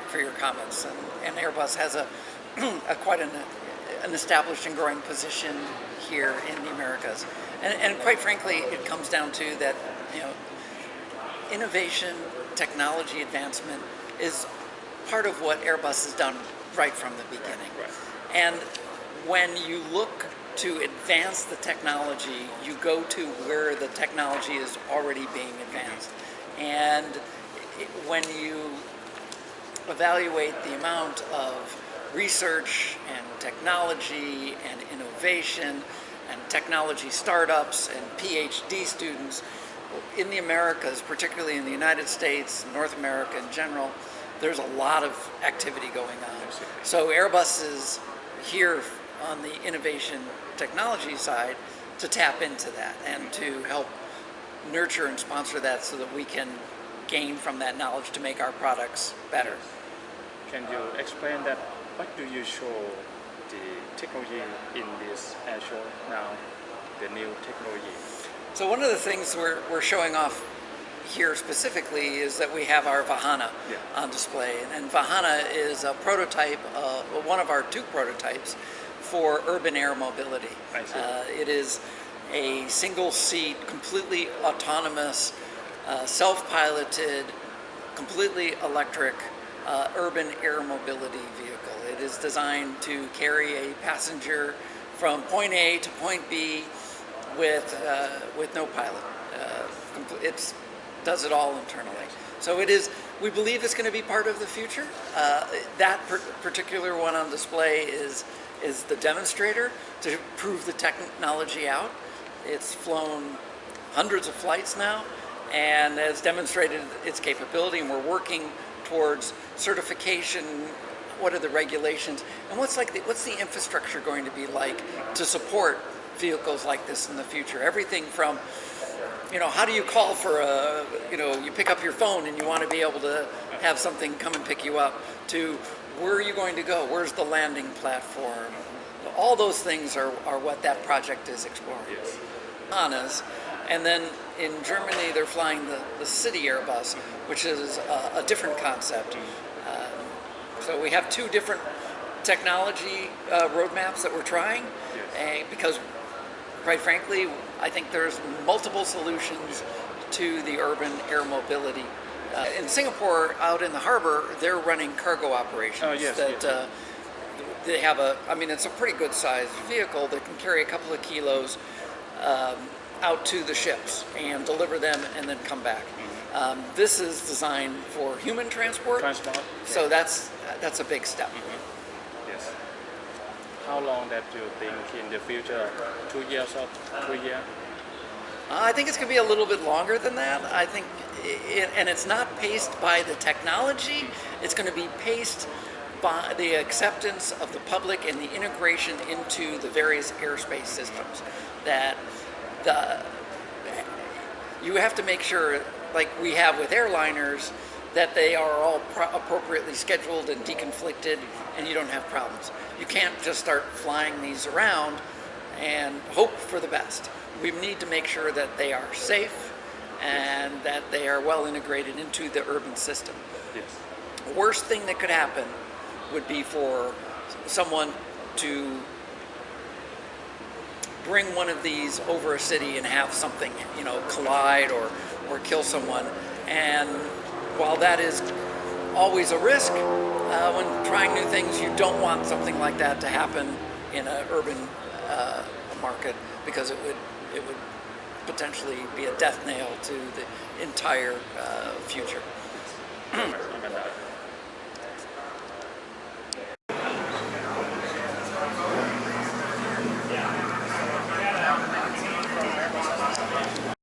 for your comments. And Airbus has quite an established and growing position here in the Americas. And quite frankly, it comes down to that, innovation, technology advancement is part of what Airbus has done right from the beginning. Right. And when you look to advance the technology, you go to where the technology is already being advanced. And when you evaluate the amount of research and technology and innovation and technology startups and PhD students in the Americas, particularly in the United States, North America in general, there's a lot of activity going on. So Airbus is here on the innovation technology side to tap into that and to help nurture and sponsor that so that we can gain from that knowledge to make our products better. Can you explain that what do you show the technology in this air show now, the new technology? So one of the things we're showing off here specifically is that we have our Vahana on display. And Vahana is a prototype, one of our 2 prototypes for urban air mobility. I see. It is a single seat, completely autonomous, self-piloted, completely electric urban air mobility vehicle. It is designed to carry a passenger from point A to point B with no pilot. It does it all internally. So it is. We believe it's going to be part of the future. That particular one on display is the Demonstrator to prove the technology out. It's flown hundreds of flights now and has demonstrated its capability, and we're working towards certification. What are the regulations, and what's the infrastructure going to be like to support vehicles like this in the future? Everything from, how do you call for you pick up your phone and you want to be able to have something come and pick you up, to where are you going to go? Where's the landing platform? All those things are what that project is exploring. Yes. Vahana's, and then in Germany they're flying the city Airbus, which is a different concept. So we have 2 different technology roadmaps that we're trying, because quite frankly, I think there's multiple solutions to the urban air mobility. In Singapore, out in the harbor, they're running cargo operations. Oh, yes, They have it's a pretty good sized vehicle that can carry a couple of kilos out to the ships and deliver them and then come back. This is designed for human transport. So that's a big step. Yes. How long that you think in the future? 2 years or 3 years? I think it's going to be a little bit longer than that. I think, and it's not paced by the technology. It's going to be paced by the acceptance of the public and the integration into the various airspace systems. That you have to make sure, like we have with airliners, that they are all appropriately scheduled and deconflicted, and you don't have problems. You can't just start flying these around and hope for the best. We need to make sure that they are safe and that they are well integrated into the urban system. Yes. The worst thing that could happen would be for someone to bring one of these over a city and have something, collide or kill someone. And while that is always a risk, when trying new things, you don't want something like that to happen in an urban market, because it would potentially be a death nail to the entire future.